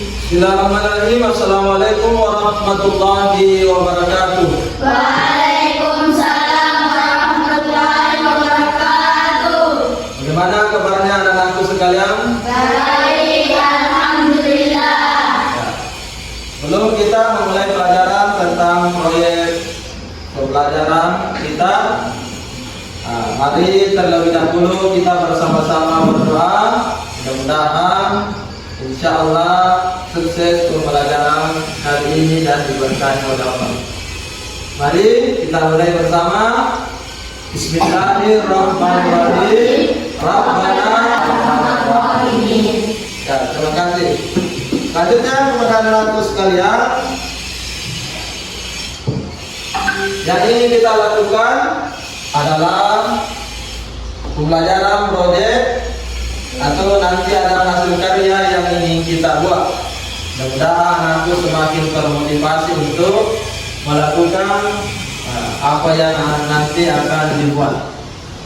Bismillahirrahmanirrahim. Assalamualaikum warahmatullahi wabarakatuh. Waalaikumsalam warahmatullahi wabarakatuh. Bagaimana kabarnya anak-anakku sekalian? Baik, alhamdulillah. Belum kita memulai pelajaran tentang proyek pembelajaran kita, mari terlebih dahulu kita bersama-sama berdoa. Mudah-mudahan insyaallah sukses pembelajaran hari ini dan diberkahi oleh Allah. Mari kita mulai bersama. Bismillahirrahmanirrahim. Rabbana ya, terima kasih. Selanjutnya kepada anak-anakku sekalian, yang ingin kita lakukan adalah pembelajaran proyek atau nanti ada hasil karya yang ingin kita buat. Mudah-mudahan anakku semakin termotivasi untuk melakukan apa yang nanti akan dibuat.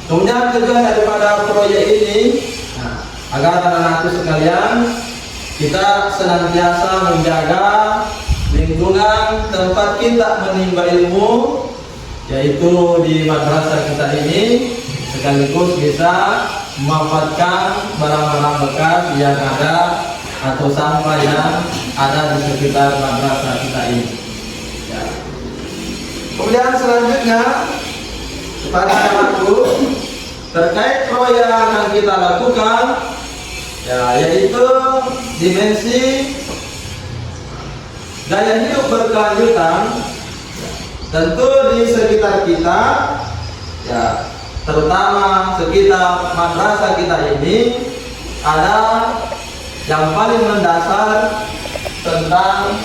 Kemudian tujuan daripada proyek ini agar anak-anakku sekalian kita senantiasa menjaga lingkungan tempat kita menimba ilmu, yaitu di madrasah kita ini, sekaligus bisa memanfaatkan barang-barang bekas yang ada atau sampah yang ada di sekitar madrasah kita ini. Ya. Kemudian selanjutnya kepada anakku terkait proyek yang akan kita lakukan, ya, yaitu dimensi gaya hidup berkelanjutan. Tentu di sekitar kita, ya, terutama sekitar madrasah kita ini, ada yang paling mendasar tentang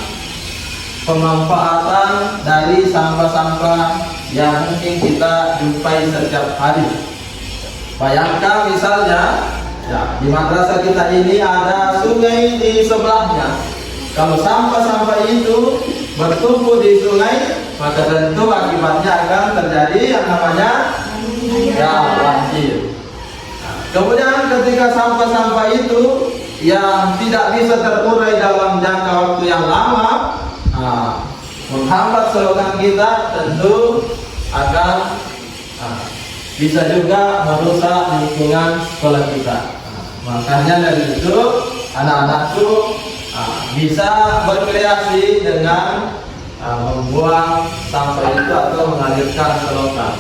pemanfaatan dari sampah-sampah yang mungkin kita jumpai setiap hari. Bayangkan misalnya, ya, di madrasah kita ini ada sungai di sebelahnya. Kalau sampah-sampah itu bertumpuk di sungai, maka tentu akibatnya akan terjadi yang namanya banjir. Kemudian ketika sampah-sampah itu yang tidak bisa terurai dalam jangka waktu yang lama, menghambat slogan kita, tentu akan bisa juga merusak lingkungan sekolah kita. Makanya dari itu anak-anakku bisa berkreasi dengan membuang sampah itu atau mengalirkan selokan.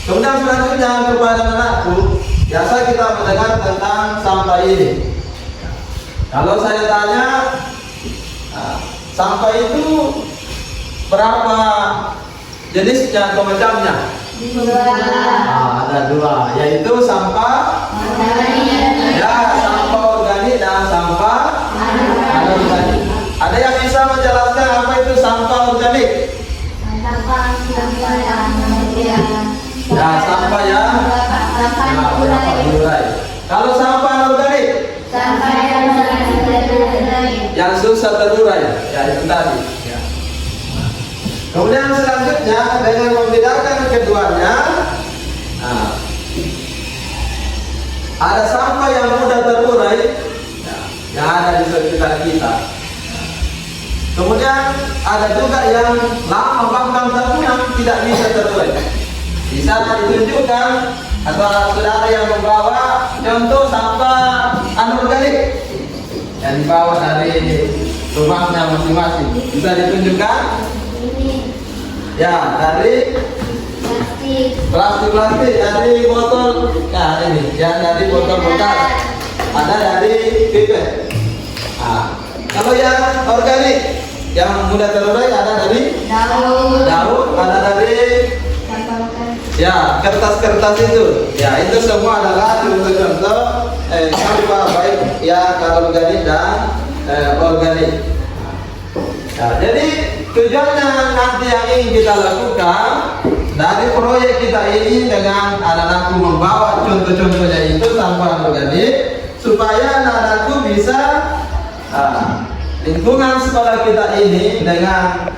Kemudian selanjutnya kepada anakku, biasa kita mendengar tentang sampah ini. Kalau saya tanya, sampah itu berapa jenisnya atau macamnya? Ada dua, yaitu sampah sampah organik dan sampah anorganik. Ada yang bisa menjelaskan apa itu sampah organik? Sampah yang berurai. Kalau sampah anorganik? Yang susah terurai, ya itu tadi. Ya. Kemudian selanjutnya dengan membedakan keduanya, ada sampah yang mudah terurai, yang ada di sekitar kita. Kemudian ada juga yang lama bahkan tahun tidak bisa terurai. Bisa ditunjukkan atau saudara yang membawa contoh sampah anorganik yang dibawa dari rumahnya masing-masing. Bisa ditunjukkan? Ya, dari plastik, dari botol. Nah, ini yang dari botol bekas. Ada dari pipet. Kalau yang organik, yang mudah terurai ada dari daun, ada dari kertas-kertas itu. Ya, itu semua adalah contoh-contoh sampah baik ya organik dan organik. Nah, jadi tujuannya nanti yang ingin kita lakukan dari proyek kita ini dengan anak-anakku membawa contoh-contohnya itu sampah organik, supaya anak-anakku bisa lingkungan sekolah kita ini dengan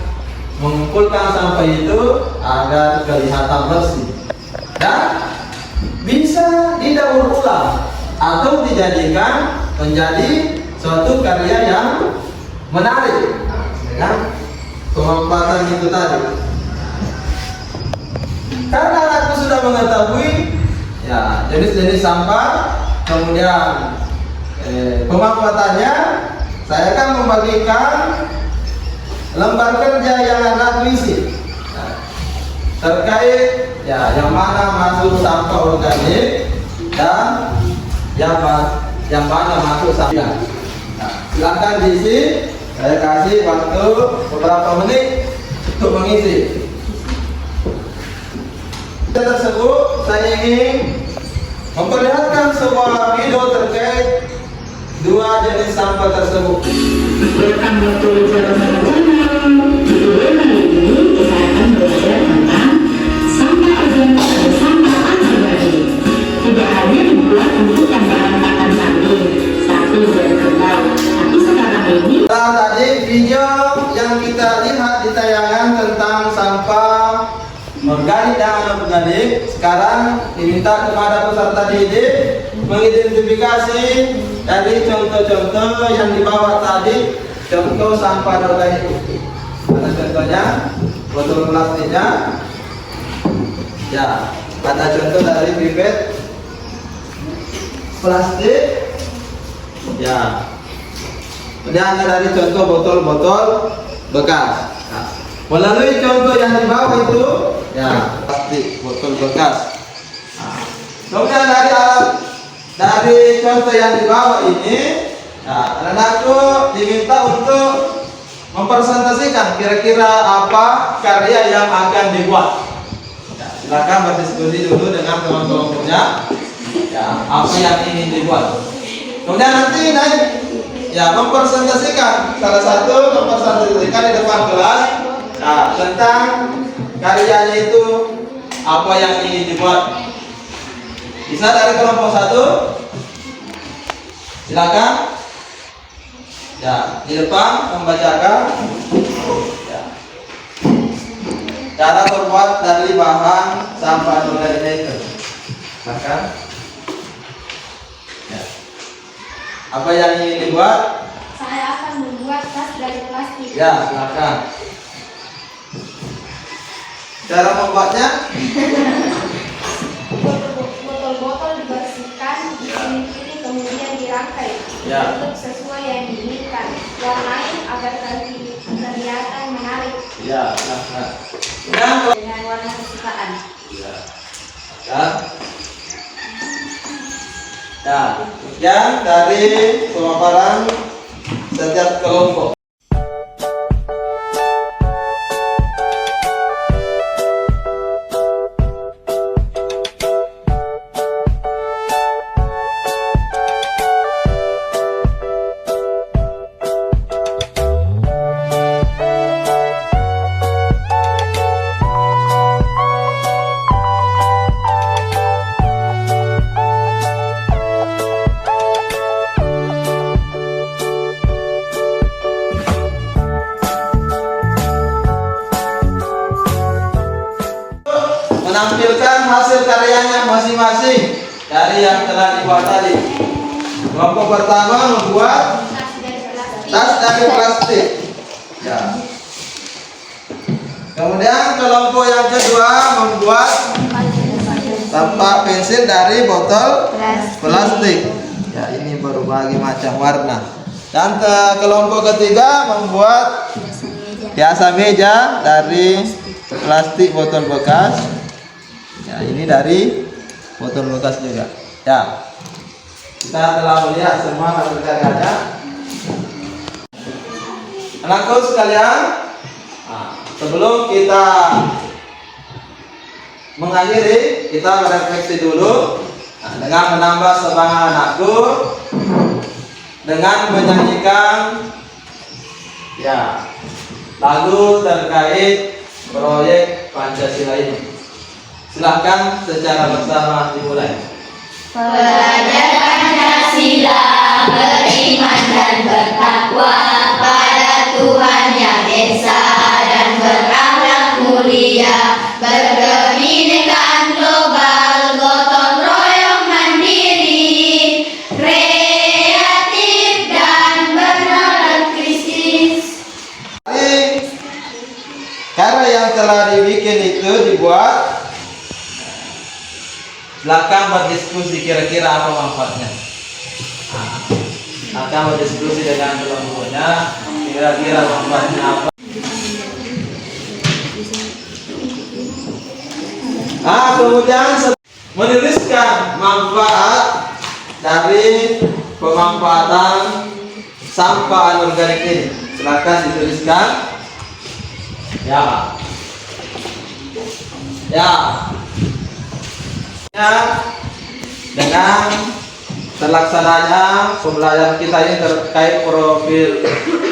mengumpulkan sampah itu agar kelihatan bersih dan bisa didaur ulang atau dijadikan menjadi suatu karya yang menarik dengan pemanfaatan itu tadi. Karena anakku sudah mengetahui ya jenis-jenis sampah, kemudian pemanfaatannya, saya akan membagikan lembar kerja yang anak isi terkait ya yang mana masuk sampah organik dan yang mana masuk sampah. Nah, silakan diisi. Saya kasih waktu beberapa menit untuk mengisi. Tersebut saya ingin memperlihatkan sebuah video terkait dua jenis sampah tersebut. Welcome back to Channel. Video kali ini kita akan belajar tentang sampah organik dan sampah anorganik. Tidak hanya dibuat untuk tambahan makan sapi dan kerbau, tapi sekarang ini Tadi video yang kita lihat di tayangan tentang sampah organik dan anorganik, sekarang diminta kepada peserta didik mengidentifikasi dari contoh-contoh yang dibawa tadi, contoh sampah organik. Ada contohnya botol plastiknya, ya ada contoh dari pipet plastik, ya. Kemudian ada dari contoh botol-botol bekas. Nah, melalui contoh yang di bawah itu, ya plastik botol bekas. Nah, kemudian dari contoh yang di bawah ini, nah, anakku diminta untuk mempresentasikan kira-kira apa karya yang akan dibuat. Ya, silakan berdiskusi dulu dengan teman-temannya. Ya, apa yang ingin dibuat. Kemudian nanti ya mempresentasikan di depan kelas tentang karyanya itu apa yang ingin dibuat. Bisa dari kelompok 1, silakan ya di depan membacakan ya, cara berbuat dari bahan sampah organik itu. Silakan ya. Apa yang ingin dibuat? Saya akan membuat tas dari plastik. Ya, silakan. Cara membuatnya? Botol-botol dibersihkan, dipilih-pilih, kemudian dirangkai Ya. untuk sesuai yang diinginkan. Warnai agar terlihat menarik Ya, silakan. dengan warna kesukaan. Ya. Ya. Nah, yang dari pemaparan setiap kelompok. Menampilkan hasil karyanya masing-masing dari yang telah dibuat tadi. Kelompok pertama membuat tas dari plastik. Ya. Kemudian kelompok yang kedua membuat tapak pensil dari botol plastik. Ya, ini berbagai macam warna. Dan kelompok ketiga membuat hiasan meja dari plastik botol bekas. Ya, ini dari botol bekas juga. Ya, kita telah melihat semua hasil karyanya. Anakku sekalian, sebelum kita mengakhiri, kita refleksi dulu dengan menambah semangat anakku dengan menyanyikan ya lagu terkait proyek Pancasila ini. Silahkan secara bersama dimulai. Pelajar Pancasila beriman dan bertakwa pada Tuhan Yang Esa dan berakhlak mulia, berkebinekaan global, gotong royong mandiri, kreatif dan akan berdiskusi kira-kira apa manfaatnya. Akan berdiskusi dengan kelompoknya kira-kira manfaatnya apa. Kemudian menuliskan manfaat dari pemanfaatan sampah anorganik ini. Silakan dituliskan. Ya. Dengan terlaksananya pembelajaran kita ini terkait profil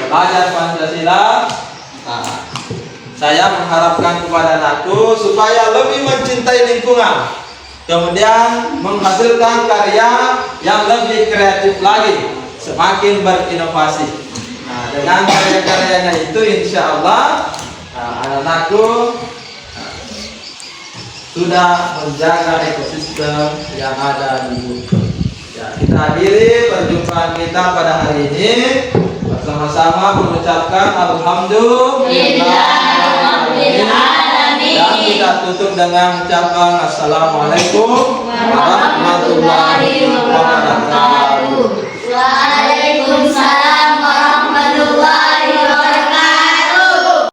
pelajar Pancasila, saya mengharapkan kepada anakku supaya lebih mencintai lingkungan, kemudian menghasilkan karya yang lebih kreatif lagi, semakin berinovasi. Dengan karya-karyanya itu insya Allah anak-anakku sudah menjaga ekosistem yang ada di bumi. Ya, kita akhiri perjumpaan kita pada hari ini bersama-sama mengucapkan alhamdulillah dan kita tutup dengan ucapan assalamualaikum warahmatullahi wabarakatuh.